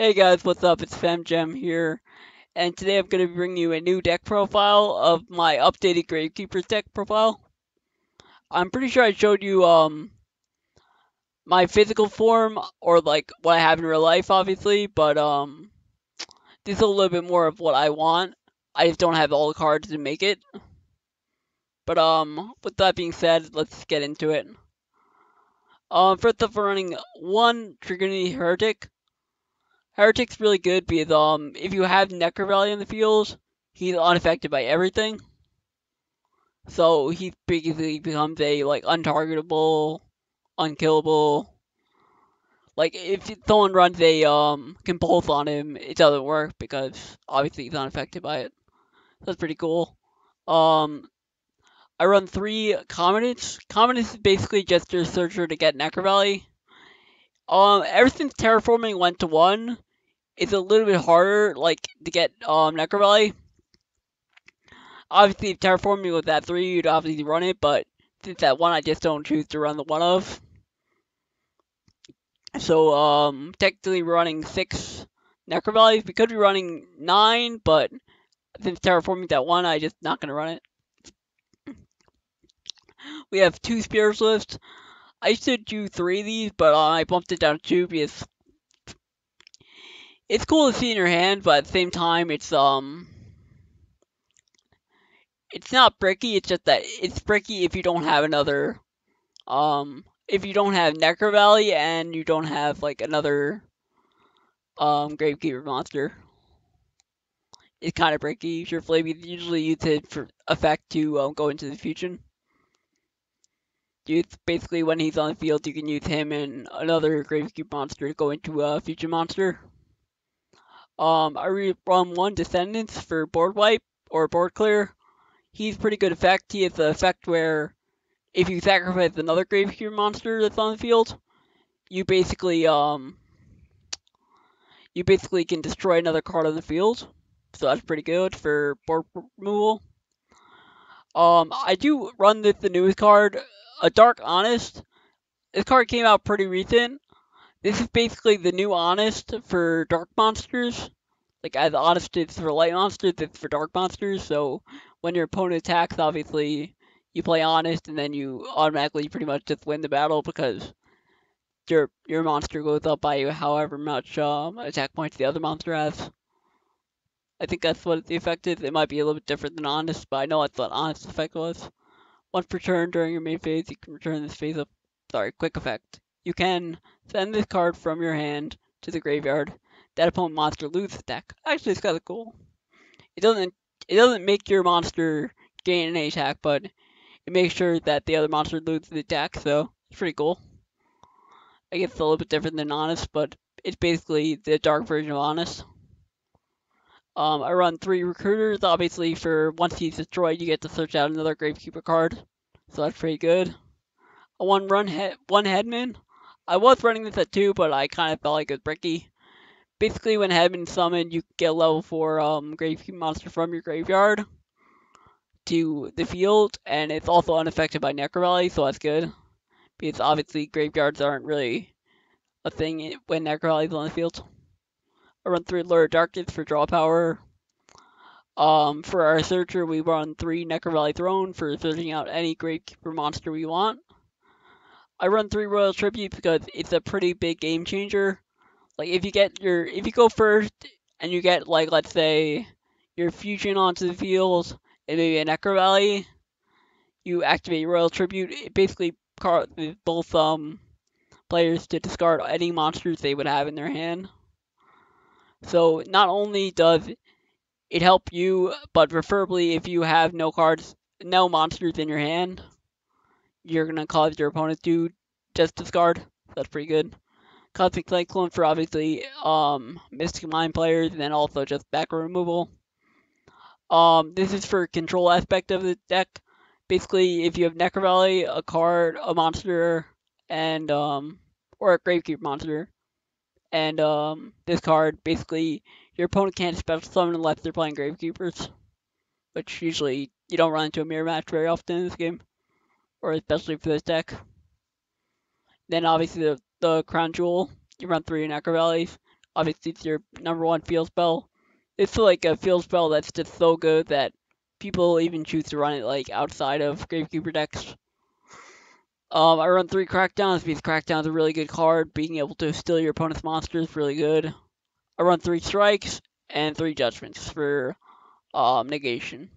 Hey guys, what's up? It's FemGem here, and today I'm going to bring you a new deck profile of my updated Gravekeeper deck profile. I'm pretty sure I showed you my physical form, or like what I have in real life, obviously, but this is a little bit more of what I want. I just don't have all the cards to make it. But with that being said, let's get into it. First up, we're running one Dragonite Heretic. Heretic's really good because if you have Necro Valley in the field, he's unaffected by everything. So he basically becomes a like untargetable, unkillable. Like if someone runs a compulse on him, it doesn't work because obviously he's unaffected by it. That's pretty cool. Um, I run 3 Commandants. Commandants is basically just your searcher to get Necro Valley. Ever since terraforming went to 1, it's a little bit harder like to get Necro Valley. Obviously, if terraforming was at 3, you'd obviously run it, but since at 1, I just don't choose to run the 1 of. So, technically we're running 6 Necro Valleys. We could be running 9, but since terraforming's at 1, I just not gonna run it. We have 2 Spiritualists. I used to do 3 of these, but I bumped it down to 2 because it's cool to see in your hand, but at the same time, it's not bricky. It's just that it's bricky if you don't have another if you don't have Necro Valley and you don't have like another Gravekeeper monster. It's kind of bricky. Your Flavy usually use it for effect to go into the fusion. Basically when he's on the field, you can use him and another Gravekeeper monster to go into a fusion monster. I run 1 Descendants for board wipe or board clear. He's pretty good effect. He has the effect where if you sacrifice another Gravekeeper monster that's on the field, you basically can destroy another card on the field. So that's pretty good for board removal. I do run the newest card, a Dark Honest. This card came out pretty recent. This is basically the new Honest for Dark Monsters. Like as Honest is for Light Monsters, it's for Dark Monsters. So when your opponent attacks, obviously you play Honest, and then you automatically pretty much just win the battle because your monster goes up by however much attack points the other monster has. I think that's what the effect is. It might be a little bit different than Honest, but I know that's what Honest effect was. Once per turn during your main phase, you can return this phase of quick effect. You can send this card from your hand to the graveyard. That opponent monster loses attack. Actually, it's kind of cool. It doesn't make your monster gain any attack, but it makes sure that the other monster loses the attack. So it's pretty cool. I guess it's a little bit different than Honest, but it's basically the dark version of Honest. I run 3 Recruiters, obviously for once he's destroyed, you get to search out another Gravekeeper card. So that's pretty good. A 1 Headman. I was running this at 2, but I kind of felt like it was bricky. Basically, when Headman summoned, you get a level 4 Gravekeeper monster from your graveyard to the field, and it's also unaffected by Necro Valley, so that's good. Because obviously graveyards aren't really a thing when Necro Valley's on the field. I run 3 Lure of Darkness for draw power. For our searcher, we run 3 Necro Valley Throne for searching out any Gravekeeper monster we want. I run 3 Royal Tribute because it's a pretty big game changer. Like if you go first and you get like let's say your fusion onto the field and maybe a Necro Valley, you activate Royal Tribute. It basically both players to discard any monsters they would have in their hand. So not only does it help you, but preferably if you have no monsters in your hand, you're gonna cause your opponent to just discard. That's pretty good. Cosmic Cyclone for obviously Mystic Mind players, and then also just background removal. This is for control aspect of the deck. Basically, if you have Necro Valley, a card, a monster, and or a Gravekeeper monster, and this card, basically your opponent can't special summon unless they're playing Gravekeepers, which usually you don't run into a mirror match very often in this game, or especially for this deck. Then obviously the Crown Jewel, you run 3 Necro Valleys. Obviously, it's your number one field spell. It's like a field spell that's just so good that people even choose to run it like outside of Gravekeeper decks. I run 3 Crackdowns because Crackdown's a really good card. Being able to steal your opponent's monster is really good. I run 3 Strikes and 3 Judgments for negation.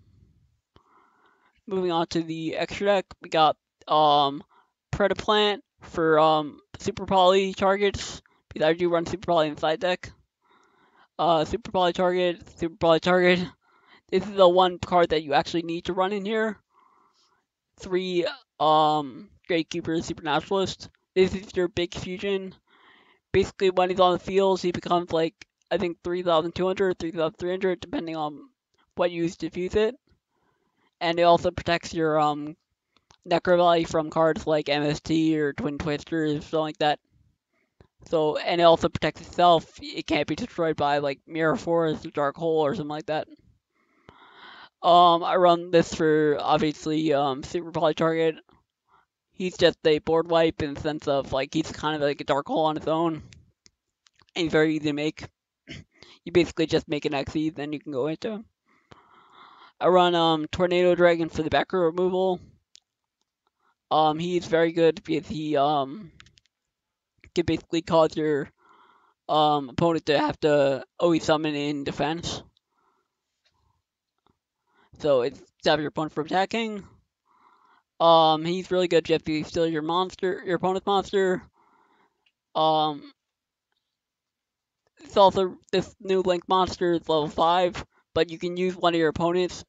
Moving on to the extra deck, we got Predaplant for Super Poly targets, because I do run Super Poly in the side deck. Super Poly target, Super Poly target. This is the one card that you actually need to run in here. 3 Gatekeepers Supernaturalist. This is your big fusion. Basically, when he's on the field, he becomes like, I think 3,200, 3,300, depending on what you use to fuse it. And it also protects your Necro value from cards like MST or Twin Twisters, something like that. So, and it also protects itself. It can't be destroyed by like Mirror Force or Dark Hole or something like that. I run this for obviously Super Poly target. He's just a board wipe in the sense of like he's kind of like a Dark Hole on his own. And he's very easy to make. You basically just make an XE, then you can go into him. I run Tornado Dragon for the back row removal. He's very good because he can basically cause your opponent to have to always summon in defense. So it's stop your opponent from attacking. He's really good just because he steals your opponent's monster. It's also this new Link monster is level 5, but you can use one of your opponent's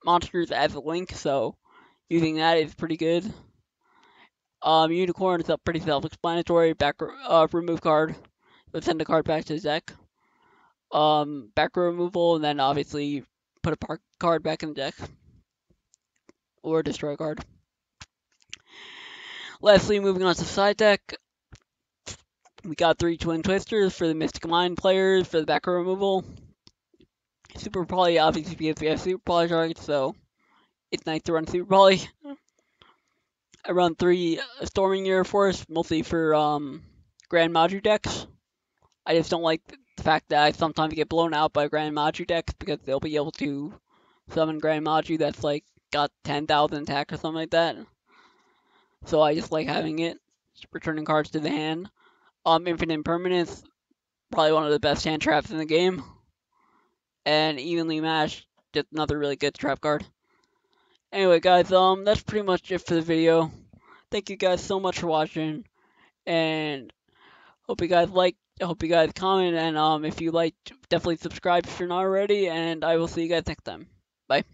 monsters as a Link, so using that is pretty good. Unicorn is pretty self-explanatory. Remove card. But send a card back to the deck. Back row removal, and then obviously put a card back in the deck. Or destroy a card. Lastly, moving on to the side deck. We got 3 Twin Twisters for the Mystic Mind players for the back row removal. Super Poly, obviously, because we have Super Poly targets, so it's nice to run Super Poly. I run 3 Storming Mirror Force, mostly for Grand Maju decks. I just don't like the fact that I sometimes get blown out by Grand Maju decks because they'll be able to summon Grand Maju that's like got 10,000 attack or something like that. So I just like having it, returning cards to the hand. Infinite Impermanence, probably one of the best hand traps in the game. And Evenly Matched, just another really good trap card. Anyway, guys, that's pretty much it for the video. Thank you guys so much for watching, and hope you guys liked. I hope you guys comment, and if you liked, definitely subscribe if you're not already, and I will see you guys next time. Bye.